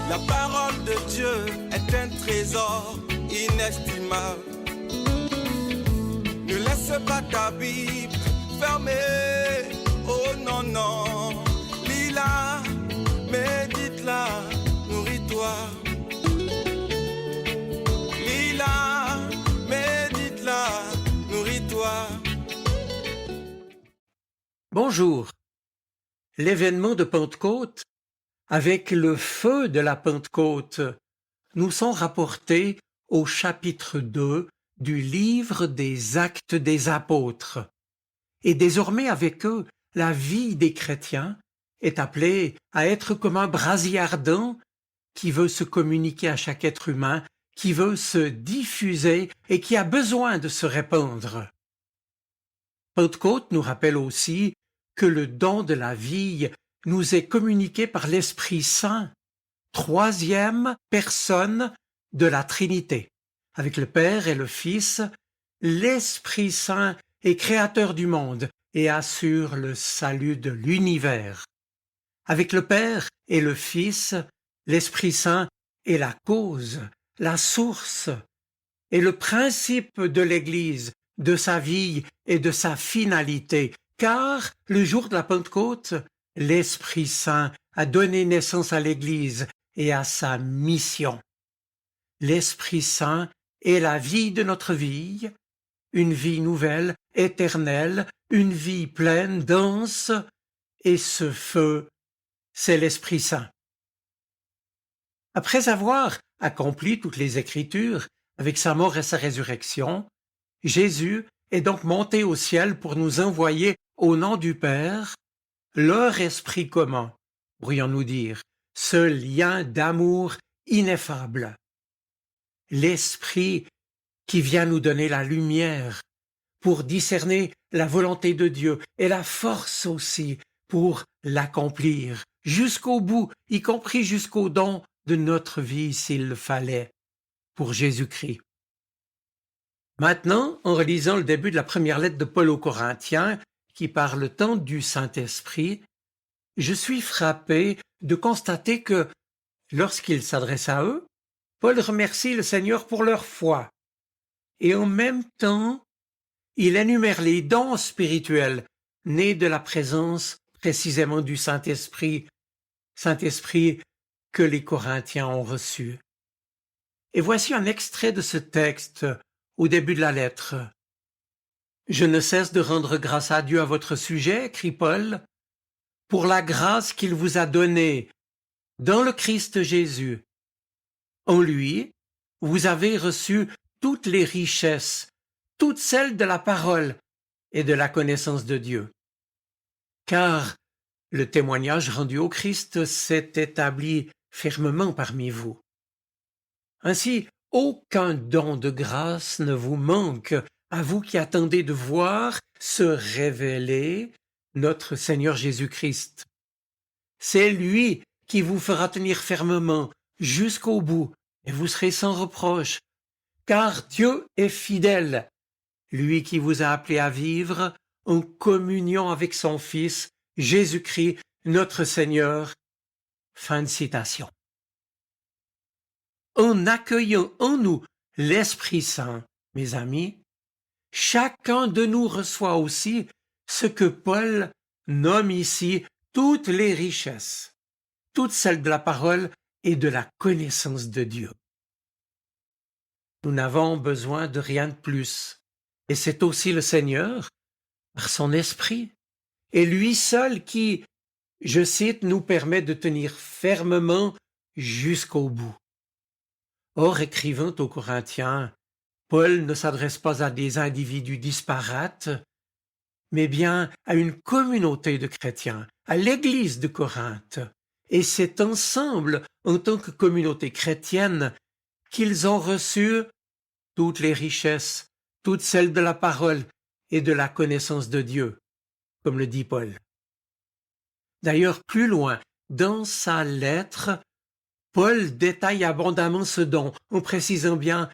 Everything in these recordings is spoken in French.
La parole de Dieu est un trésor inestimable. Ne laisse pas ta Bible fermée. Oh non, non. Lis-la, médite-la, nourris-toi. Lis-la, médite-la, nourris-toi. Bonjour. L'événement de Pentecôte, avec le feu de la Pentecôte, nous sont rapportés au chapitre 2 du livre des Actes des Apôtres. Et désormais avec eux, la vie des chrétiens est appelée à être comme un brasier ardent qui veut se communiquer à chaque être humain, qui veut se diffuser et qui a besoin de se répandre. Pentecôte nous rappelle aussi que le don de la vie nous est communiqué par l'Esprit Saint, troisième personne de la Trinité. Avec le Père et le Fils, l'Esprit Saint est créateur du monde et assure le salut de l'univers. Avec le Père et le Fils, l'Esprit Saint est la cause, la source et le principe de l'Église, de sa vie et de sa finalité, car le jour de la Pentecôte, l'Esprit Saint a donné naissance à l'Église et à sa mission. L'Esprit Saint est la vie de notre vie, une vie nouvelle, éternelle, une vie pleine, dense, et ce feu, c'est l'Esprit Saint. Après avoir accompli toutes les Écritures avec sa mort et sa résurrection, Jésus est donc monté au ciel pour nous envoyer au nom du Père leur esprit commun, pourrions-nous dire, ce lien d'amour ineffable. L'esprit qui vient nous donner la lumière pour discerner la volonté de Dieu et la force aussi pour l'accomplir jusqu'au bout, y compris jusqu'au don de notre vie s'il le fallait, pour Jésus-Christ. Maintenant, en relisant le début de la première lettre de Paul aux Corinthiens, qui parle tant du Saint-Esprit, je suis frappé de constater que, lorsqu'il s'adresse à eux, Paul remercie le Seigneur pour leur foi. Et en même temps, il énumère les dons spirituels nés de la présence précisément du Saint-Esprit que les Corinthiens ont reçu. Et voici un extrait de ce texte au début de la lettre. « Je ne cesse de rendre grâce à Dieu à votre sujet, écrit Paul, pour la grâce qu'il vous a donnée dans le Christ Jésus. En lui, vous avez reçu toutes les richesses, toutes celles de la parole et de la connaissance de Dieu. Car le témoignage rendu au Christ s'est établi fermement parmi vous. Ainsi, aucun don de grâce ne vous manque, à vous qui attendez de voir se révéler notre Seigneur Jésus-Christ. C'est lui qui vous fera tenir fermement jusqu'au bout, et vous serez sans reproche, car Dieu est fidèle, lui qui vous a appelé à vivre en communion avec son Fils, Jésus-Christ, notre Seigneur. » Fin de citation. En accueillant en nous l'Esprit Saint, mes amis, chacun de nous reçoit aussi ce que Paul nomme ici toutes les richesses, toutes celles de la parole et de la connaissance de Dieu. Nous n'avons besoin de rien de plus, et c'est aussi le Seigneur, par son Esprit, et lui seul qui, je cite, nous permet de tenir fermement jusqu'au bout. Or, écrivant aux Corinthiens, Paul ne s'adresse pas à des individus disparates, mais bien à une communauté de chrétiens, à l'Église de Corinthe. Et c'est ensemble, en tant que communauté chrétienne, qu'ils ont reçu toutes les richesses, toutes celles de la parole et de la connaissance de Dieu, comme le dit Paul. D'ailleurs, plus loin, dans sa lettre, Paul détaille abondamment ce don, en précisant bien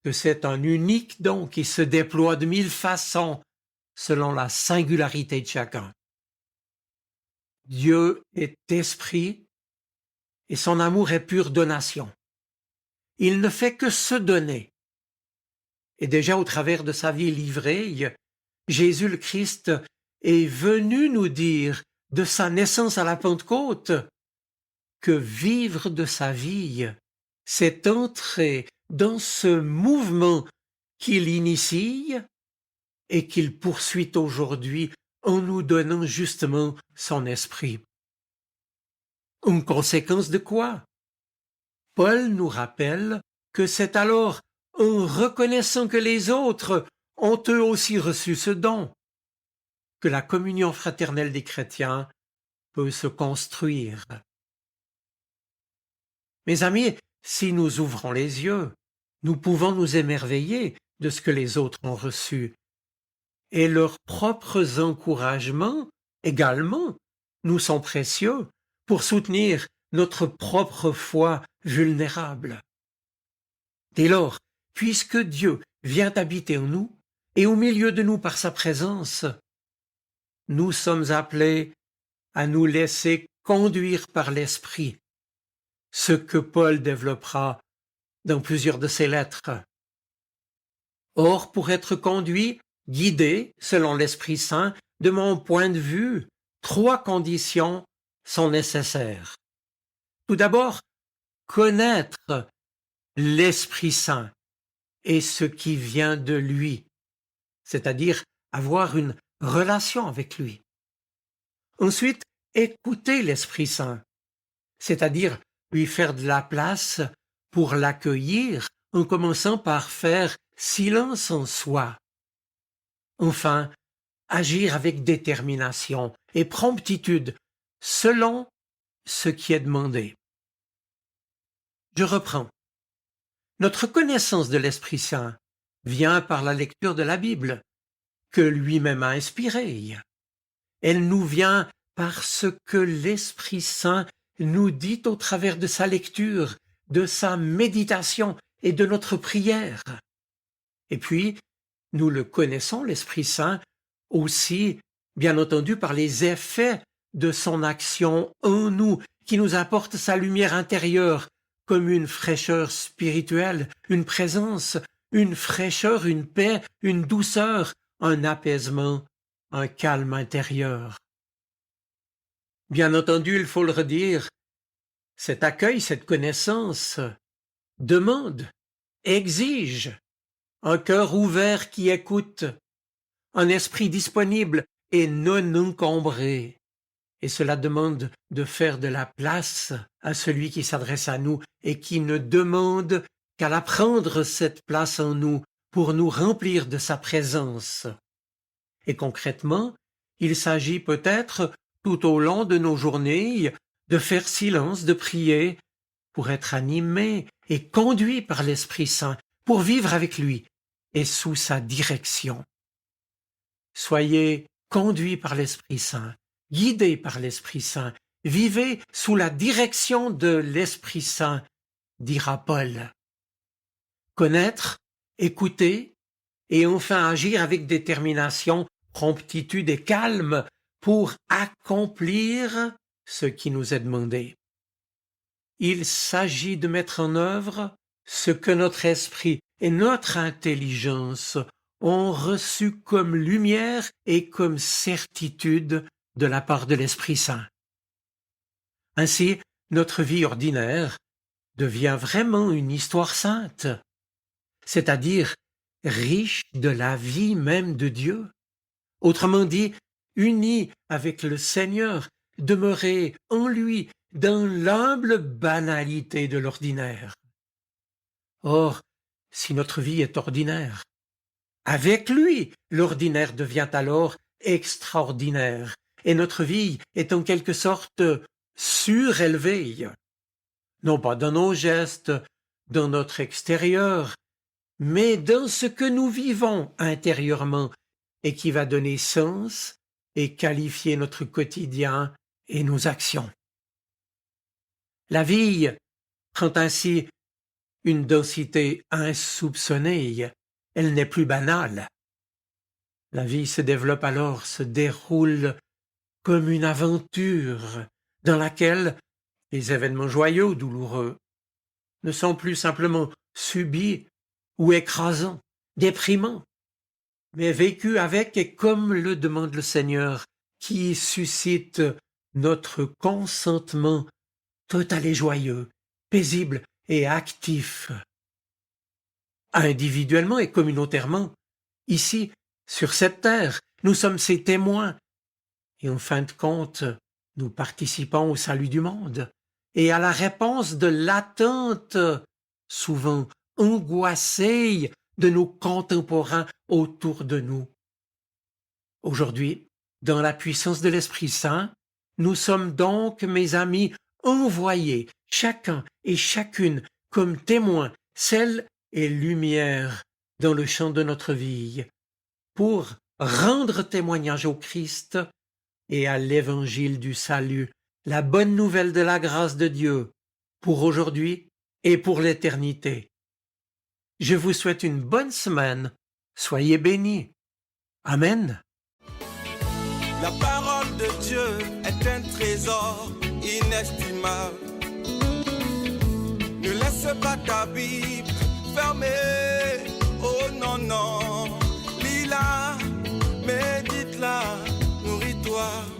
que c'est un unique don qui se déploie de 1000 façons selon la singularité de chacun. Dieu est esprit et son amour est pure donation. Il ne fait que se donner. Et déjà au travers de sa vie livrée, Jésus le Christ est venu nous dire de sa naissance à la Pentecôte que vivre de sa vie, c'est entrer dans ce mouvement qu'il initie et qu'il poursuit aujourd'hui en nous donnant justement son esprit. Une conséquence de quoi? Paul nous rappelle que c'est alors en reconnaissant que les autres ont eux aussi reçu ce don que la communion fraternelle des chrétiens peut se construire. Mes amis, si nous ouvrons les yeux, nous pouvons nous émerveiller de ce que les autres ont reçu. Et leurs propres encouragements, également, nous sont précieux pour soutenir notre propre foi vulnérable. Dès lors, puisque Dieu vient habiter en nous et au milieu de nous par sa présence, nous sommes appelés à nous laisser conduire par l'Esprit, ce que Paul développera dans plusieurs de ses lettres. Or, pour être conduit, guidé, selon l'Esprit Saint, de mon point de vue, 3 conditions sont nécessaires. Tout d'abord, connaître l'Esprit Saint et ce qui vient de lui, c'est-à-dire avoir une relation avec lui. Ensuite, écouter l'Esprit Saint, c'est-à-dire lui faire de la place pour l'accueillir en commençant par faire silence en soi. Enfin, agir avec détermination et promptitude selon ce qui est demandé. Je reprends. Notre connaissance de l'Esprit Saint vient par la lecture de la Bible, que lui-même a inspirée. Elle nous vient parce que l'Esprit Saint nous dit au travers de sa lecture, de sa méditation et de notre prière. Et puis, nous le connaissons, l'Esprit Saint, aussi, bien entendu, par les effets de son action en nous, qui nous apporte sa lumière intérieure, comme une fraîcheur spirituelle, une présence, une fraîcheur, une paix, une douceur, un apaisement, un calme intérieur. Bien entendu, il faut le redire, cet accueil, cette connaissance, demande, exige un cœur ouvert qui écoute, un esprit disponible et non encombré. Et cela demande de faire de la place à celui qui s'adresse à nous et qui ne demande qu'à la prendre cette place en nous pour nous remplir de sa présence. Et concrètement, il s'agit peut-être, tout au long de nos journées, de faire silence, de prier, pour être animé et conduit par l'Esprit Saint, pour vivre avec lui et sous sa direction. Soyez conduits par l'Esprit Saint, guidés par l'Esprit Saint, vivez sous la direction de l'Esprit Saint, dira Paul. Connaître, écouter et enfin agir avec détermination, promptitude et calme pour accomplir ce qui nous est demandé. Il s'agit de mettre en œuvre ce que notre esprit et notre intelligence ont reçu comme lumière et comme certitude de la part de l'Esprit Saint. Ainsi, notre vie ordinaire devient vraiment une histoire sainte, c'est-à-dire riche de la vie même de Dieu. Autrement dit, unie avec le Seigneur, demeurer en lui dans l'humble banalité de l'ordinaire. Or, si notre vie est ordinaire, avec lui, l'ordinaire devient alors extraordinaire, et notre vie est en quelque sorte surélevée, non pas dans nos gestes, dans notre extérieur, mais dans ce que nous vivons intérieurement et qui va donner sens et qualifier notre quotidien et nos actions. La vie prend ainsi une densité insoupçonnée, elle n'est plus banale. La vie se développe alors, se déroule comme une aventure dans laquelle Les événements joyeux ou douloureux ne sont plus simplement subis ou écrasants, déprimants, mais vécus avec et comme le demande le Seigneur, qui suscite notre consentement total et joyeux, paisible et actif. Individuellement et communautairement, ici, sur cette terre, nous sommes ses témoins, et en fin de compte, nous participons au salut du monde et à la réponse de l'attente, souvent angoissée, de nos contemporains autour de nous. Aujourd'hui, dans la puissance de l'Esprit Saint, nous sommes donc, mes amis, envoyés, chacun et chacune, comme témoins, sel et lumière dans le champ de notre vie, pour rendre témoignage au Christ et à l'évangile du salut, la bonne nouvelle de la grâce de Dieu, pour aujourd'hui et pour l'éternité. Je vous souhaite une bonne semaine. Soyez bénis. Amen. La parole de Dieu est un trésor inestimable. Ne laisse pas ta Bible fermée. Oh non, non. Lis-la, médite-la, nourris-toi.